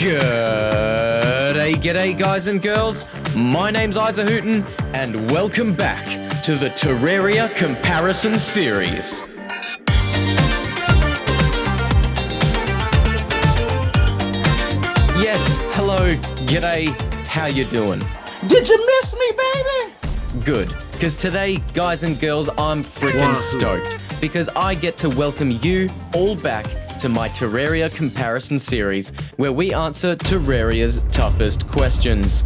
G'day guys and girls, my name's Isahooten and welcome back to the Terraria Comparison Series. Yes, hello, g'day, how you doing? Did you miss me, baby? Good, because today, guys and girls, I'm freaking stoked because I get to welcome you all back to my Terraria Comparison Series, where we answer Terraria's toughest questions.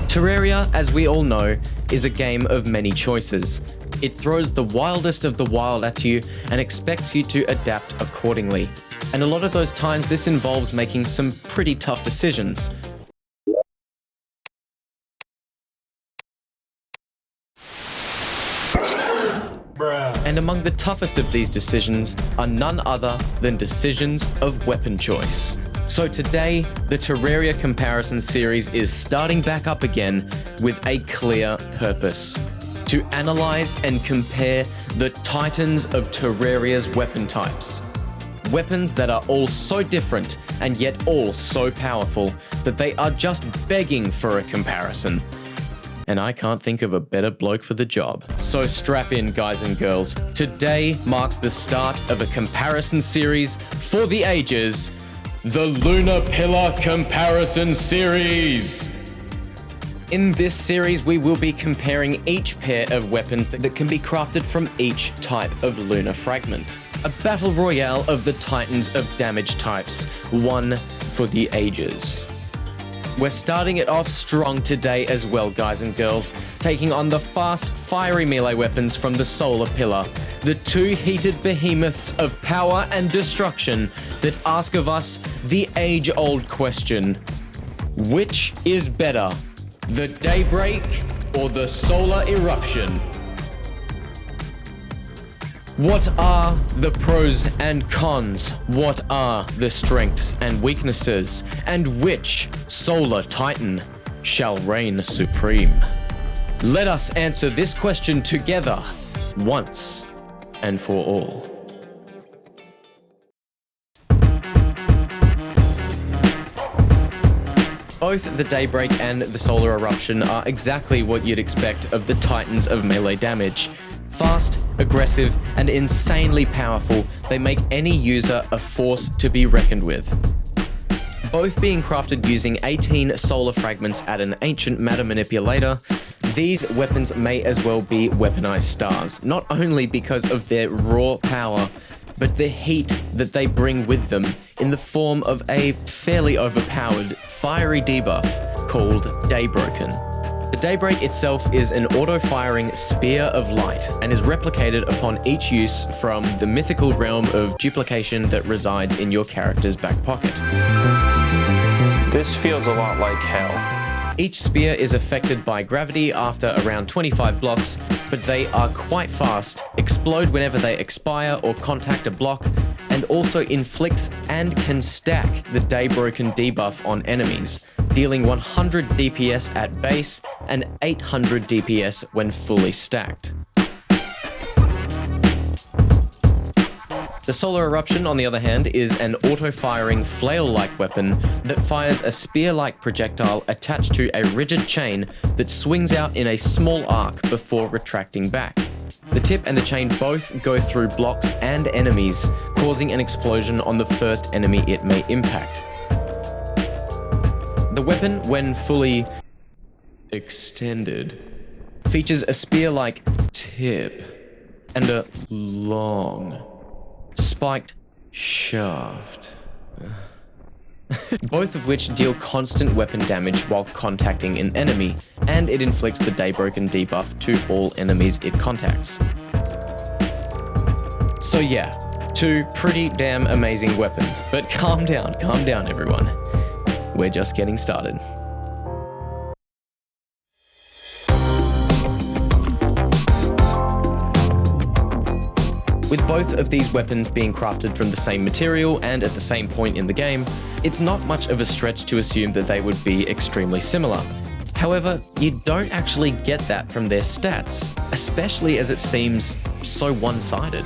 Terraria, as we all know, is a game of many choices. It throws the wildest of the wild at you and expects you to adapt accordingly. And a lot of those times this involves making some pretty tough decisions. And among the toughest of these decisions are none other than decisions of weapon choice. So today, the Terraria Comparison Series is starting back up again with a clear purpose: to analyze and compare the titans of Terraria's weapon types. Weapons that are all so different and yet all so powerful that they are just begging for a comparison. And I can't think of a better bloke for the job. So strap in, guys and girls. Today marks the start of a comparison series for the ages, the Lunar Pillar Comparison Series. In this series, we will be comparing each pair of weapons that can be crafted from each type of lunar fragment. A battle royale of the titans of damage types, one for the ages. We're starting it off strong today as well, guys and girls, taking on the fast, fiery melee weapons from the Solar Pillar, the two heated behemoths of power and destruction that ask of us the age-old question: which is better, the Daybreak or the Solar Eruption? What are the pros and cons? What are the strengths and weaknesses? And which Solar Titan shall reign supreme? Let us answer this question together, once and for all. Both the Daybreak and the Solar Eruption are exactly what you'd expect of the titans of melee damage. Fast, aggressive, and insanely powerful, they make any user a force to be reckoned with. Both being crafted using 18 solar fragments at an ancient matter manipulator, these weapons may as well be weaponized stars, not only because of their raw power, but the heat that they bring with them in the form of a fairly overpowered fiery debuff called Daybroken. The Daybreak itself is an auto-firing spear of light and is replicated upon each use from the mythical realm of duplication that resides in your character's back pocket. This feels a lot like hell. Each spear is affected by gravity after around 25 blocks, but they are quite fast, explode whenever they expire or contact a block, and also inflicts and can stack the Daybroken debuff on enemies, dealing 100 DPS at base and 800 DPS when fully stacked. The Solar Eruption, on the other hand, is an auto-firing flail-like weapon that fires a spear-like projectile attached to a rigid chain that swings out in a small arc before retracting back. The tip and the chain both go through blocks and enemies, causing an explosion on the first enemy it may impact. The weapon, when fully extended, features a spear-like tip and a long, spiked shaft, both of which deal constant weapon damage while contacting an enemy, and it inflicts the Daybroken debuff to all enemies it contacts. So yeah, two pretty damn amazing weapons, but calm down everyone. We're just getting started. With both of these weapons being crafted from the same material and at the same point in the game, it's not much of a stretch to assume that they would be extremely similar. However, you don't actually get that from their stats, especially as it seems so one-sided.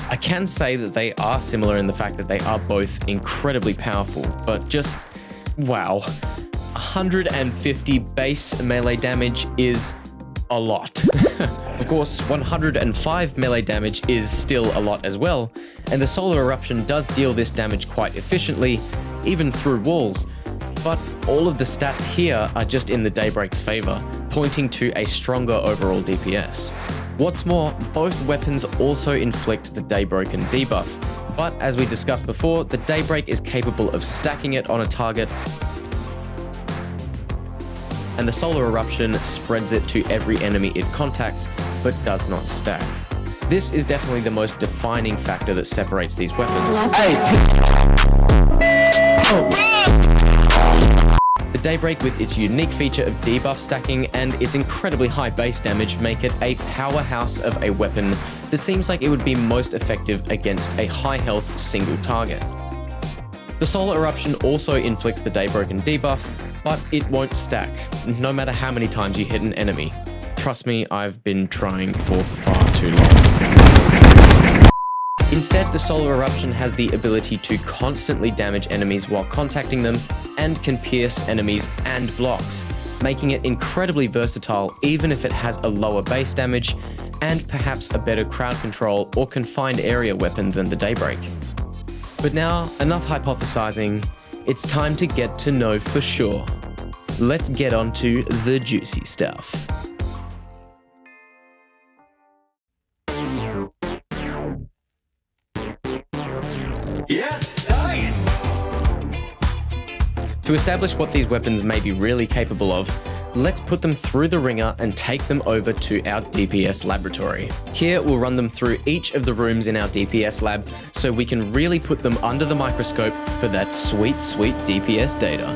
I can say that they are similar in the fact that they are both incredibly powerful, but just, wow. 150 base melee damage is a lot. Of course, 105 melee damage is still a lot as well, and the Solar Eruption does deal this damage quite efficiently, even through walls. But all of the stats here are just in the Daybreak's favor, pointing to a stronger overall DPS. What's more, both weapons also inflict the Daybroken debuff, but as we discussed before, the Daybreak is capable of stacking it on a target, and the Solar Eruption spreads it to every enemy it contacts, but does not stack. This is definitely the most defining factor that separates these weapons. The Daybreak, with its unique feature of debuff stacking and its incredibly high base damage, make it a powerhouse of a weapon that seems like it would be most effective against a high health single target. The Solar Eruption also inflicts the Daybroken debuff, but it won't stack, no matter how many times you hit an enemy. Trust me, I've been trying for far too long. Instead, the Solar Eruption has the ability to constantly damage enemies while contacting them, and can pierce enemies and blocks, making it incredibly versatile even if it has a lower base damage, and perhaps a better crowd control or confined area weapon than the Daybreak. But now, enough hypothesizing, it's time to get to know for sure. Let's get on to the juicy stuff. Yes, science! To establish what these weapons may be really capable of, let's put them through the ringer and take them over to our DPS laboratory. Here we'll run them through each of the rooms in our DPS lab so we can really put them under the microscope for that sweet, sweet DPS data.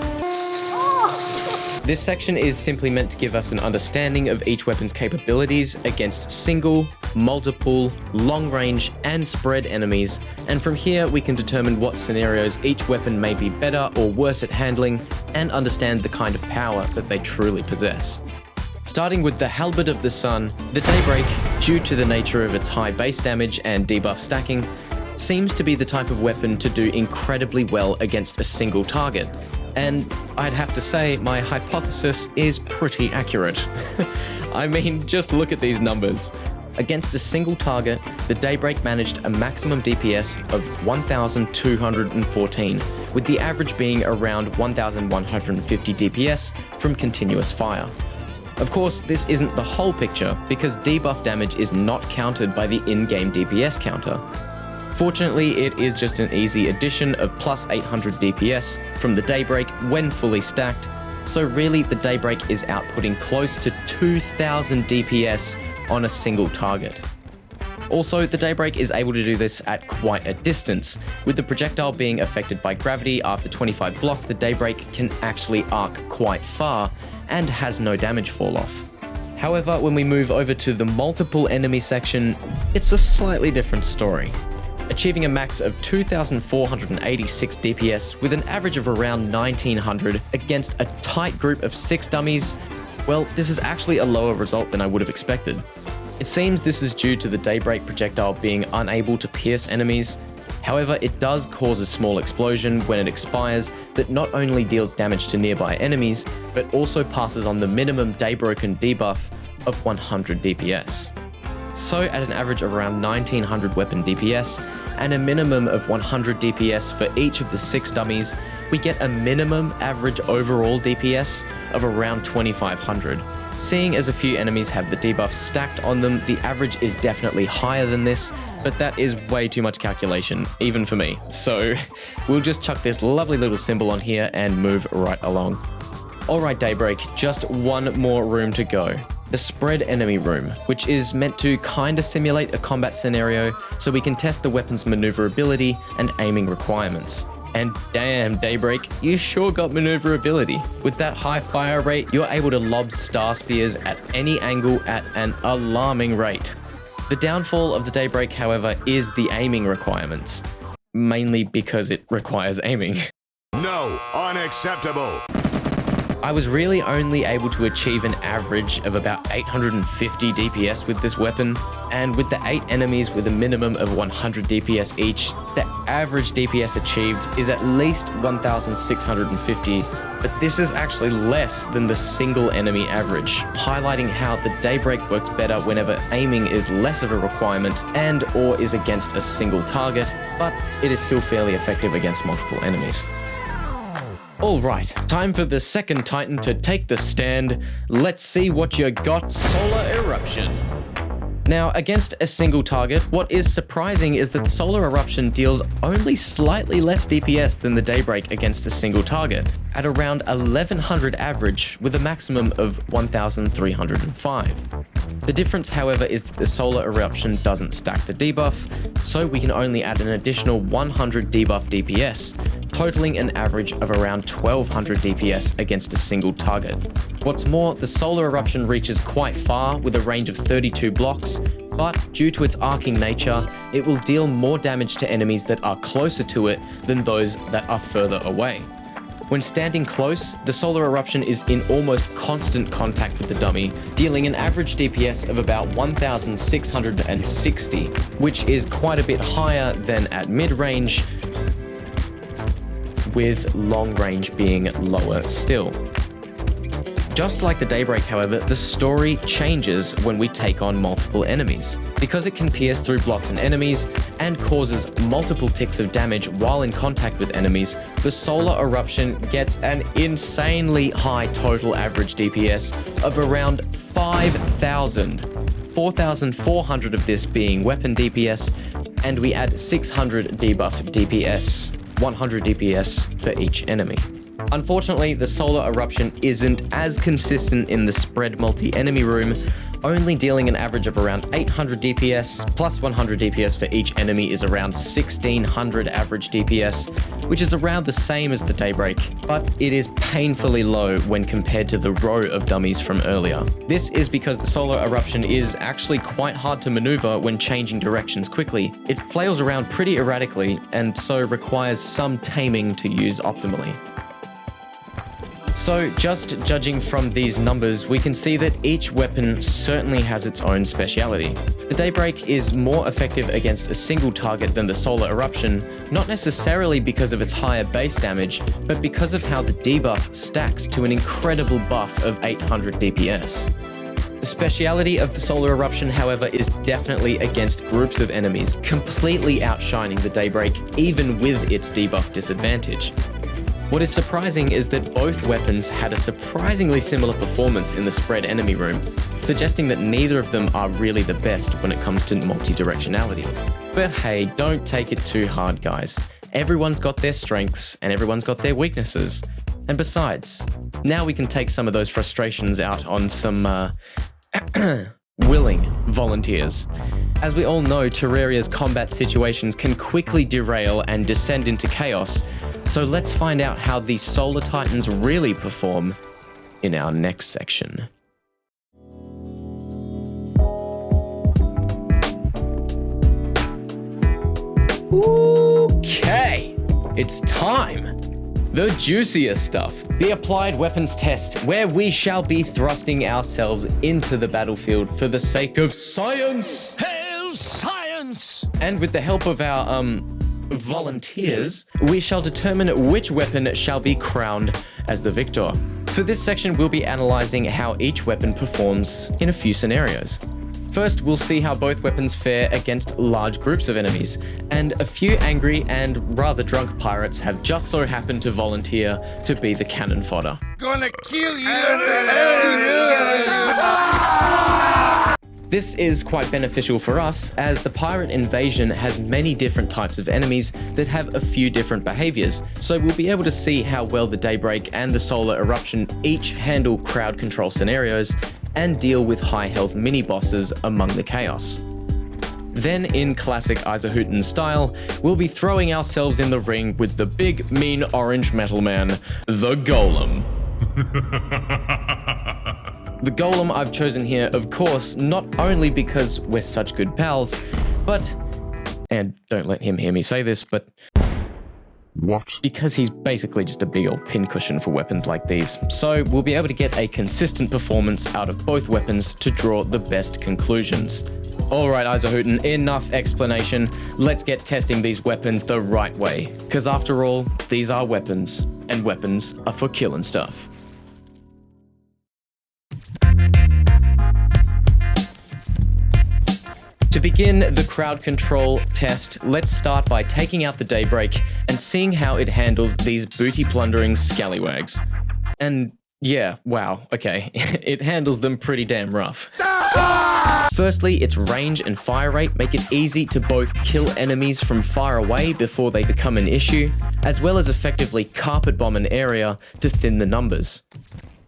This section is simply meant to give us an understanding of each weapon's capabilities against single, multiple, long range, and spread enemies, and from here we can determine what scenarios each weapon may be better or worse at handling, and understand the kind of power that they truly possess. Starting with the Halberd of the Sun, the Daybreak, due to the nature of its high base damage and debuff stacking, seems to be the type of weapon to do incredibly well against a single target. And I'd have to say my hypothesis is pretty accurate. I mean, just look at these numbers. Against a single target, the Daybreak managed a maximum DPS of 1,214, with the average being around 1,150 DPS from continuous fire. Of course, this isn't the whole picture, because debuff damage is not counted by the in-game DPS counter. Fortunately, it is just an easy addition of plus 800 DPS from the Daybreak when fully stacked, so really the Daybreak is outputting close to 2,000 DPS on a single target. Also, the Daybreak is able to do this at quite a distance. With the projectile being affected by gravity after 25 blocks, the Daybreak can actually arc quite far and has no damage fall off. However, when we move over to the multiple enemy section, it's a slightly different story. Achieving a max of 2,486 DPS with an average of around 1,900 against a tight group of 6 dummies, well, this is actually a lower result than I would have expected. It seems this is due to the Daybreak projectile being unable to pierce enemies. However, it does cause a small explosion when it expires that not only deals damage to nearby enemies, but also passes on the minimum Daybroken debuff of 100 DPS. So at an average of around 1,900 weapon DPS, and a minimum of 100 DPS for each of the 6 dummies, we get a minimum average overall DPS of around 2,500. Seeing as a few enemies have the debuff stacked on them, the average is definitely higher than this, but that is way too much calculation, even for me. So we'll just chuck this lovely little symbol on here and move right along. Alright Daybreak, just one more room to go. The spread enemy room, which is meant to kinda simulate a combat scenario so we can test the weapon's maneuverability and aiming requirements. And damn, Daybreak, you sure got maneuverability. With that high fire rate, you're able to lob star spears at any angle at an alarming rate. The downfall of the Daybreak, however, is the aiming requirements. Mainly because it requires aiming. No, unacceptable. I was really only able to achieve an average of about 850 DPS with this weapon, and with the 8 enemies with a minimum of 100 DPS each, the average DPS achieved is at least 1,650, but this is actually less than the single enemy average, highlighting how the Daybreak works better whenever aiming is less of a requirement and or is against a single target, but it is still fairly effective against multiple enemies. Alright, time for the second Titan to take the stand. Let's see what you got, Solar Eruption. Now, against a single target, what is surprising is that the Solar Eruption deals only slightly less DPS than the Daybreak against a single target, at around 1100 average with a maximum of 1305. The difference, however, is that the Solar Eruption doesn't stack the debuff, so we can only add an additional 100 debuff DPS, totaling an average of around 1200 DPS against a single target. What's more, the Solar Eruption reaches quite far with a range of 32 blocks, but due to its arcing nature, it will deal more damage to enemies that are closer to it than those that are further away. When standing close, the Solar Eruption is in almost constant contact with the dummy, dealing an average DPS of about 1,660, which is quite a bit higher than at mid-range, with long range being lower still. Just like the Daybreak, however, the story changes when we take on multiple enemies. Because it can pierce through blocks and enemies, and causes multiple ticks of damage while in contact with enemies, the Solar Eruption gets an insanely high total average DPS of around 5,000. 4,400 of this being weapon DPS, and we add 600 debuff DPS, 100 DPS for each enemy. Unfortunately, the Solar Eruption isn't as consistent in the spread multi-enemy room, only dealing an average of around 800 DPS, plus 100 DPS for each enemy is around 1,600 average DPS, which is around the same as the Daybreak, but it is painfully low when compared to the row of dummies from earlier. This is because the Solar Eruption is actually quite hard to maneuver when changing directions quickly. It flails around pretty erratically, and so requires some taming to use optimally. So, just judging from these numbers, we can see that each weapon certainly has its own speciality. The Daybreak is more effective against a single target than the Solar Eruption, not necessarily because of its higher base damage, but because of how the debuff stacks to an incredible buff of 800 DPS. The speciality of the Solar Eruption, however, is definitely against groups of enemies, completely outshining the Daybreak, even with its debuff disadvantage. What is surprising is that both weapons had a surprisingly similar performance in the spread enemy room, suggesting that neither of them are really the best when it comes to multi-directionality. But hey, don't take it too hard, guys. Everyone's got their strengths and everyone's got their weaknesses. And besides, now we can take some of those frustrations out on some willing volunteers. As we all know, Terraria's combat situations can quickly derail and descend into chaos, so let's find out how the Solar Titans really perform in our next section. Okay, it's time. The juiciest stuff, the applied weapons test, where we shall be thrusting ourselves into the battlefield for the sake of science. Hail science! And with the help of our, volunteers, we shall determine which weapon shall be crowned as the victor. For this section, we'll be analyzing how each weapon performs in a few scenarios. First, we'll see how both weapons fare against large groups of enemies, and a few angry and rather drunk pirates have just so happened to volunteer to be the cannon fodder. Gonna kill you! This is quite beneficial for us, as the pirate invasion has many different types of enemies that have a few different behaviors, so we'll be able to see how well the Daybreak and the Solar Eruption each handle crowd control scenarios and deal with high health mini-bosses among the chaos. Then, in classic Isahooten style, we'll be throwing ourselves in the ring with the big, mean orange metal man, the Golem. The Golem I've chosen here, of course, not only because we're such good pals, but, and don't let him hear me say this, but What? because he's basically just a big old pincushion for weapons like these. So we'll be able to get a consistent performance out of both weapons to draw the best conclusions. Alright Isahooten, enough explanation. Let's get testing these weapons the right way. Because after all, these are weapons, and weapons are for killing stuff. To begin the crowd control test, let's start by taking out the Daybreak and seeing how it handles these booty plundering scallywags. And yeah, wow, okay, it handles them pretty damn rough. Firstly, its range and fire rate make it easy to both kill enemies from far away before they become an issue, as well as effectively carpet bomb an area to thin the numbers.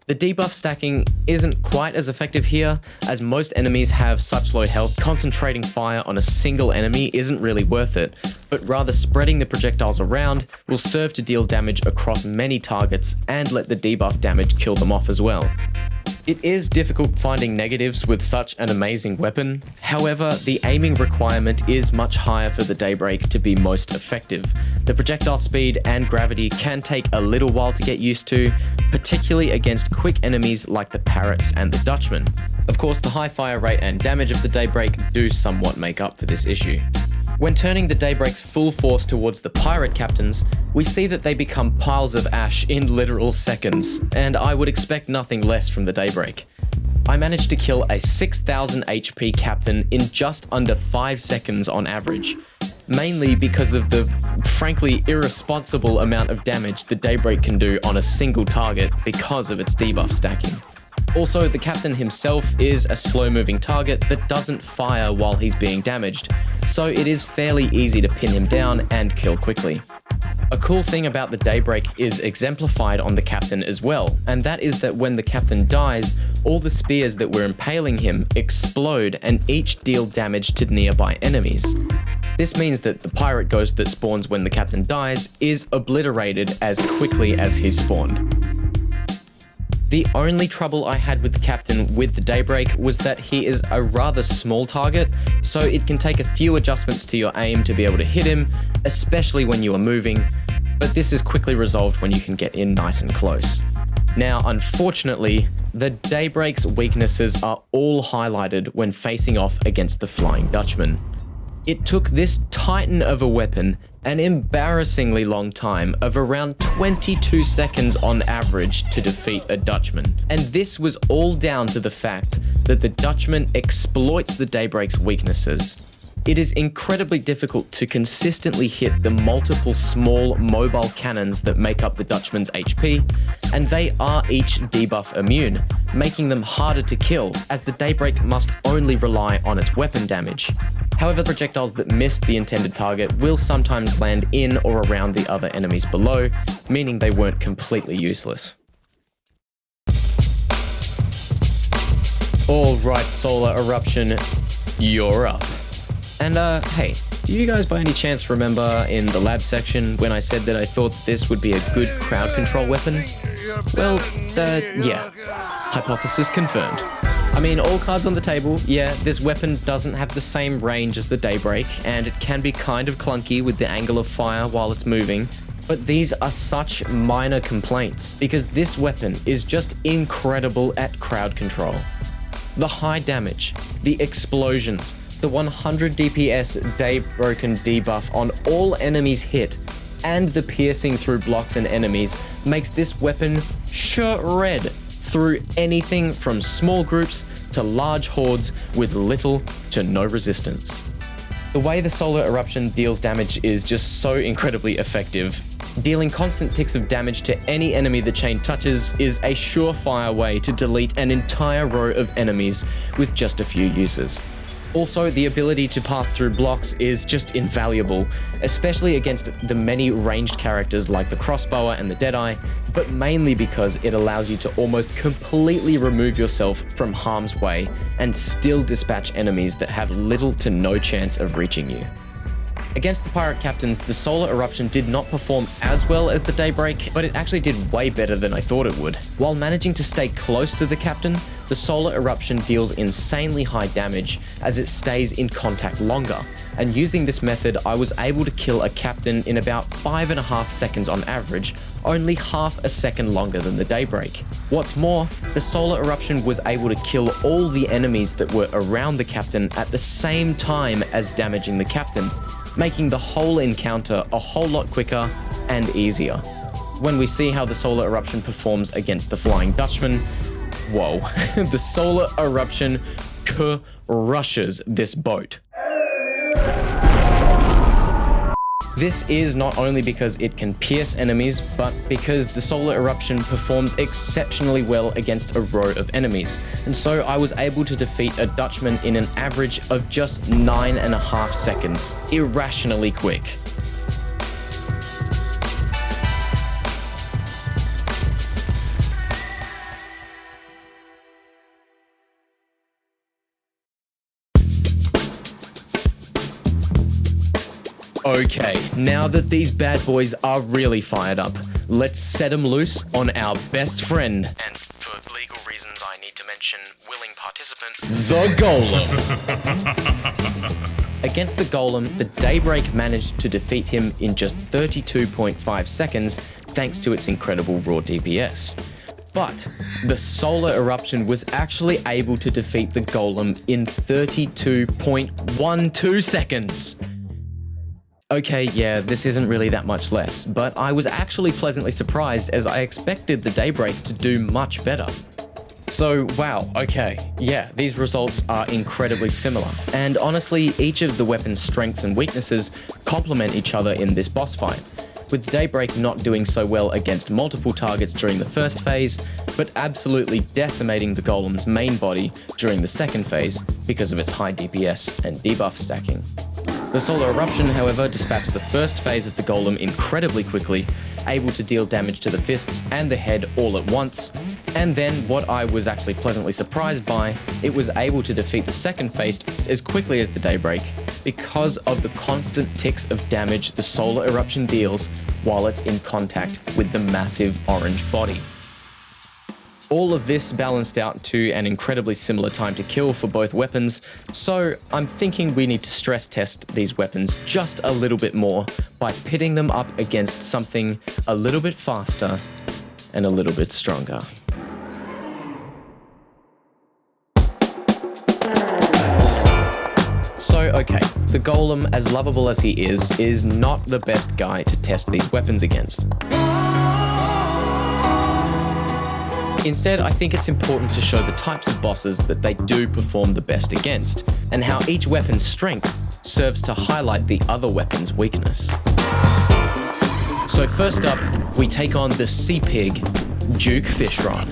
The debuff stacking isn't quite as effective here, as most enemies have such low health. Concentrating fire on a single enemy isn't really worth it, but rather spreading the projectiles around will serve to deal damage across many targets and let the debuff damage kill them off as well. It is difficult finding negatives with such an amazing weapon. However, the aiming requirement is much higher for the Daybreak to be most effective. The projectile speed and gravity can take a little while to get used to, particularly against quick enemies like the Parrots and the Dutchman. Of course, the high fire rate and damage of the Daybreak do somewhat make up for this issue. When turning the Daybreak's full force towards the pirate captains, we see that they become piles of ash in literal seconds, and I would expect nothing less from the Daybreak. I managed to kill a 6000 HP captain in just under 5 seconds on average, mainly because of the frankly irresponsible amount of damage the Daybreak can do on a single target because of its debuff stacking. Also, the captain himself is a slow-moving target that doesn't fire while he's being damaged, so it is fairly easy to pin him down and kill quickly. A cool thing about the Daybreak is exemplified on the captain as well, and that is that when the captain dies, all the spears that were impaling him explode and each deal damage to nearby enemies. This means that the pirate ghost that spawns when the captain dies is obliterated as quickly as he spawned. The only trouble I had with the captain with the Daybreak was that he is a rather small target, so it can take a few adjustments to your aim to be able to hit him, especially when you are moving, but this is quickly resolved when you can get in nice and close. Now, unfortunately, the Daybreak's weaknesses are all highlighted when facing off against the Flying Dutchman. It took this titan of a weapon an embarrassingly long time of around 22 seconds on average to defeat a Dutchman. And this was all down to the fact that the Dutchman exploits the Daybreak's weaknesses. It is incredibly difficult to consistently hit the multiple small mobile cannons that make up the Dutchman's HP, and they are each debuff immune, making them harder to kill, as the Daybreak must only rely on its weapon damage. However, projectiles that missed the intended target will sometimes land in or around the other enemies below, meaning they weren't completely useless. Alright, Solar Eruption, you're up. And hey, do you guys by any chance remember in the lab section when I said that I thought this would be a good crowd control weapon? Well, yeah, hypothesis confirmed. I mean, all cards on the table, yeah, this weapon doesn't have the same range as the Daybreak, and it can be kind of clunky with the angle of fire while it's moving, but these are such minor complaints, because this weapon is just incredible at crowd control. The high damage, the explosions, the 100 DPS Daybroken debuff on all enemies hit, and the piercing through blocks and enemies makes this weapon shred through anything from small groups to large hordes with little to no resistance. The way the Solar Eruption deals damage is just so incredibly effective. Dealing constant ticks of damage to any enemy the chain touches is a surefire way to delete an entire row of enemies with just a few uses. Also, the ability to pass through blocks is just invaluable, especially against the many ranged characters like the Crossbower and the Deadeye, but mainly because it allows you to almost completely remove yourself from harm's way and still dispatch enemies that have little to no chance of reaching you. Against the pirate captains, the solar eruption did not perform as well as the Daybreak, but it actually did way better than I thought it would. While managing to stay close to the captain, the solar eruption deals insanely high damage as it stays in contact longer. And using this method, I was able to kill a captain in about 5.5 seconds on average, only half a second longer than the Daybreak. What's more, the solar eruption was able to kill all the enemies that were around the captain at the same time as damaging the captain, making the whole encounter a whole lot quicker and easier. When we see how the solar eruption performs against the Flying Dutchman, whoa, the solar eruption crushes this boat. This is not only because it can pierce enemies, but because the solar eruption performs exceptionally well against a row of enemies. And so I was able to defeat a Dutchman in an average of just 9.5 seconds. Irrationally quick. Okay, now that these bad boys are really fired up, let's set them loose on our best friend. And for legal reasons, I need to mention willing participant, the Golem. Against the Golem, the Daybreak managed to defeat him in just 32.5 seconds thanks to its incredible raw DPS. But the solar eruption was actually able to defeat the Golem in 32.12 seconds. Okay, yeah, this isn't really that much less, but I was actually pleasantly surprised as I expected the Daybreak to do much better. So, wow, okay, yeah, these results are incredibly similar. And honestly, each of the weapon's strengths and weaknesses complement each other in this boss fight, with Daybreak not doing so well against multiple targets during the first phase, but absolutely decimating the Golem's main body during the second phase because of its high DPS and debuff stacking. The solar eruption, however, dispatched the first phase of the Golem incredibly quickly, able to deal damage to the fists and the head all at once, and then, what I was actually pleasantly surprised by, it was able to defeat the second phase as quickly as the Daybreak because of the constant ticks of damage the solar eruption deals while it's in contact with the massive orange body. All of this balanced out to an incredibly similar time to kill for both weapons, so I'm thinking we need to stress test these weapons just a little bit more by pitting them up against something a little bit faster and a little bit stronger. So, okay, the Golem, as lovable as he is not the best guy to test these weapons against. Instead, I think it's important to show the types of bosses that they do perform the best against, and how each weapon's strength serves to highlight the other weapon's weakness. So first up, we take on the sea pig, Duke Fishron.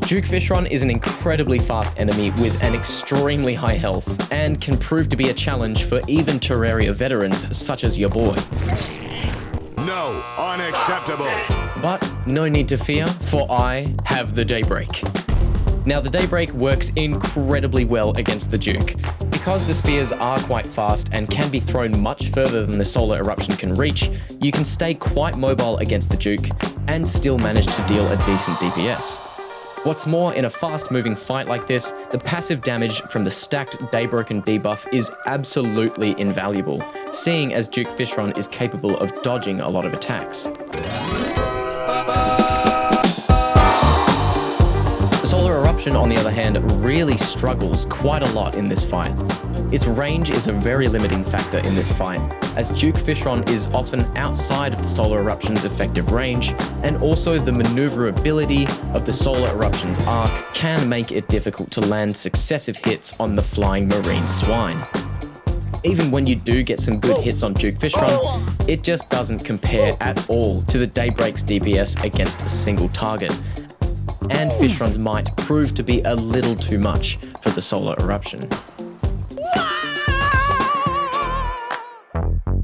Duke Fishron is an incredibly fast enemy with an extremely high health, and can prove to be a challenge for even Terraria veterans such as your boy. No, unacceptable. But no need to fear, for I have the Daybreak. Now, the Daybreak works incredibly well against the Duke. Because the spears are quite fast and can be thrown much further than the solar eruption can reach, you can stay quite mobile against the Duke and still manage to deal a decent DPS. What's more, in a fast-moving fight like this, the passive damage from the stacked Daybroken debuff is absolutely invaluable, seeing as Duke Fishron is capable of dodging a lot of attacks. The solar eruption, on the other hand, really struggles quite a lot in this fight. Its range is a very limiting factor in this fight, as Duke Fishron is often outside of the solar eruption's effective range, and also the maneuverability of the solar eruption's arc can make it difficult to land successive hits on the flying marine swine. Even when you do get some good hits on Duke Fishron, it just doesn't compare at all to the Daybreak's DPS against a single target, and Fishron's might prove to be a little too much for the solar eruption.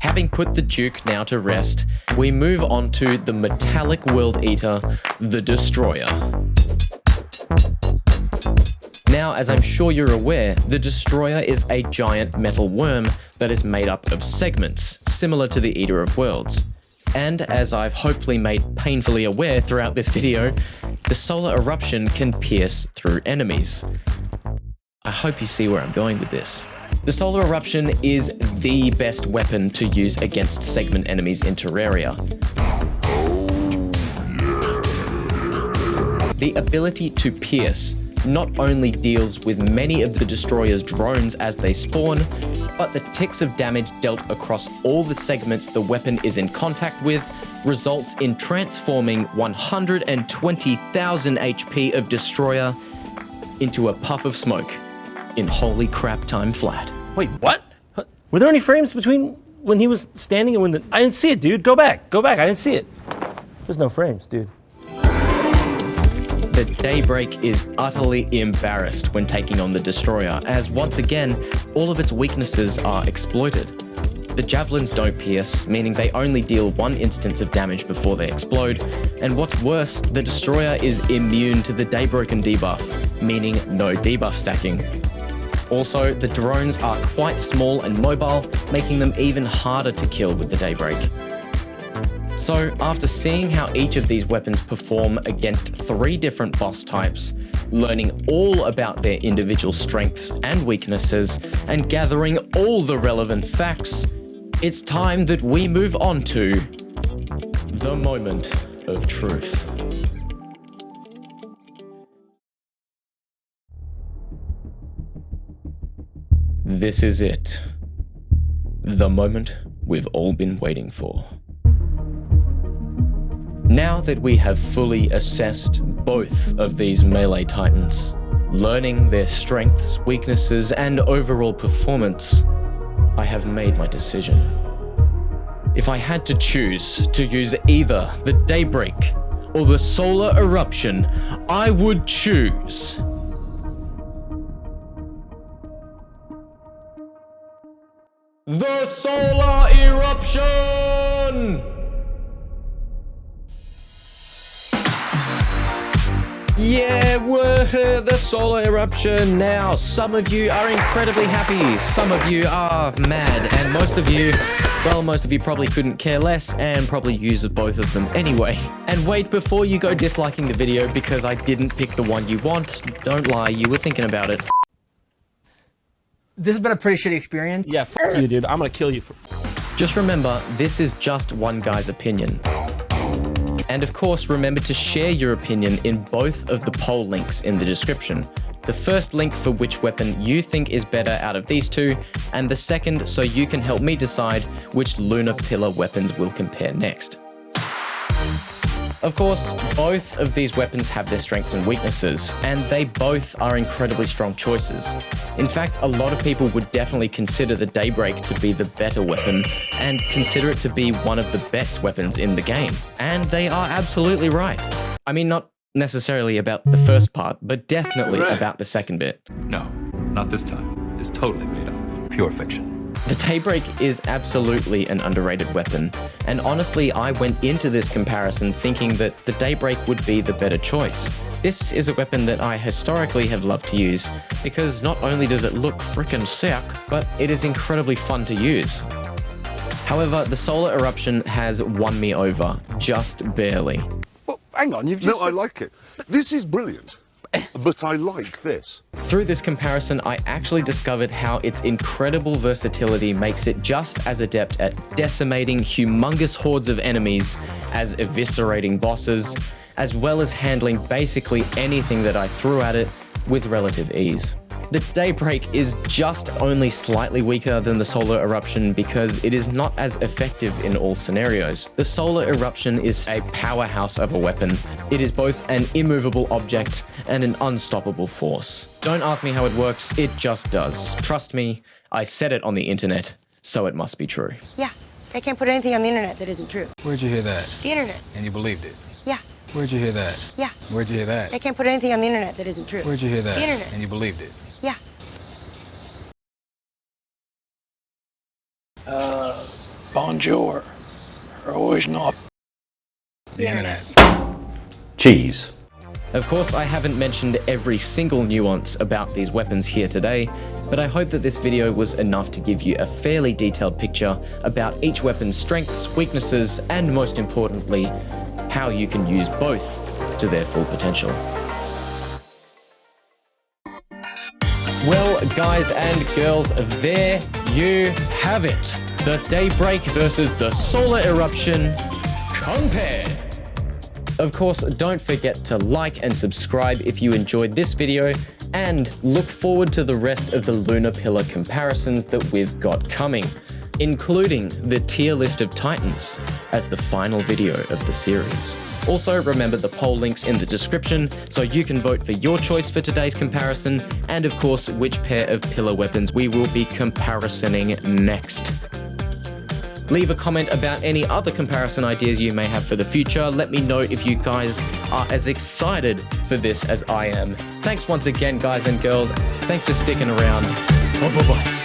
Having put the Duke now to rest, we move on to the metallic world eater, the Destroyer. Now, as I'm sure you're aware, the Destroyer is a giant metal worm that is made up of segments, similar to the Eater of Worlds. And as I've hopefully made painfully aware throughout this video, the Solar Eruption can pierce through enemies. I hope you see where I'm going with this. The Solar Eruption is the best weapon to use against segment enemies in Terraria. The ability to pierce not only deals with many of the Destroyer's drones as they spawn, but the ticks of damage dealt across all the segments the weapon is in contact with results in transforming 120,000 HP of Destroyer into a puff of smoke in holy crap time flat. Wait, what? Were there any frames between when he was standing and when I didn't see it, dude. Go back, I didn't see it. There's no frames, dude. The Daybreak is utterly embarrassed when taking on the Destroyer, as once again, all of its weaknesses are exploited. The javelins don't pierce, meaning they only deal one instance of damage before they explode, and what's worse, the Destroyer is immune to the Daybroken debuff, meaning no debuff stacking. Also, the drones are quite small and mobile, making them even harder to kill with the Daybreak. So, after seeing how each of these weapons perform against 3 different boss types, learning all about their individual strengths and weaknesses, and gathering all the relevant facts, it's time that we move on to the moment of truth. This is it. The moment we've all been waiting for. Now that we have fully assessed both of these melee titans, learning their strengths, weaknesses, and overall performance, I have made my decision. If I had to choose to use either the Daybreak or the Solar Eruption, I would choose the Solar Eruption! Yeah, the Solar Eruption. Now, some of you are incredibly happy, some of you are mad, and most of you probably couldn't care less and probably use both of them anyway. And wait, before you go disliking the video because I didn't pick the one you want, don't lie, you were thinking about it. This has been a pretty shitty experience. Yeah, fuck you, dude. I'm gonna kill you. Just remember, this is just one guy's opinion. And of course, remember to share your opinion in both of the poll links in the description. The first link for which weapon you think is better out of these two, and the second so you can help me decide which Lunar Pillar weapons will compare next. Of course, both of these weapons have their strengths and weaknesses, and they both are incredibly strong choices. In fact, a lot of people would definitely consider the Daybreak to be the better weapon, and consider it to be one of the best weapons in the game. And they are absolutely right. I mean, not necessarily about the first part, but definitely about the second bit. No, not this time. It's totally made up. Pure fiction. The Daybreak is absolutely an underrated weapon, and honestly I went into this comparison thinking that the Daybreak would be the better choice. This is a weapon that I historically have loved to use, because not only does it look frickin' sick, but it is incredibly fun to use. However, the Solar Eruption has won me over, just barely. Well, hang on, you've just... No, I like it. This is brilliant, but I like this. Through this comparison, I actually discovered how its incredible versatility makes it just as adept at decimating humongous hordes of enemies as eviscerating bosses, as well as handling basically anything that I threw at it with relative ease. The Daybreak is just only slightly weaker than the Solar Eruption because it is not as effective in all scenarios. The Solar Eruption is a powerhouse of a weapon. It is both an immovable object and an unstoppable force. Don't ask me how it works, it just does. Trust me, I said it on the internet, so it must be true. Yeah, they can't put anything on the internet that isn't true. Where'd you hear that? The internet. And you believed it? Yeah. Where'd you hear that? Yeah. Where'd you hear that? They can't put anything on the internet that isn't true. Where'd you hear that? The internet. And you believed it? Yeah. Bonjour. Original. The internet. Cheese. Of course, I haven't mentioned every single nuance about these weapons here today, but I hope that this video was enough to give you a fairly detailed picture about each weapon's strengths, weaknesses, and most importantly, how you can use both to their full potential. Well, guys and girls, there you have it. The Daybreak versus the Solar Eruption compare. Of course, don't forget to like and subscribe if you enjoyed this video, and look forward to the rest of the Lunar Pillar comparisons that we've got coming, including the tier list of Titans as the final video of the series. Also, remember the poll links in the description so you can vote for your choice for today's comparison, and of course, which pair of pillar weapons we will be comparisoning next. Leave a comment about any other comparison ideas you may have for the future. Let me know if you guys are as excited for this as I am. Thanks once again, guys and girls. Thanks for sticking around. Bye-bye.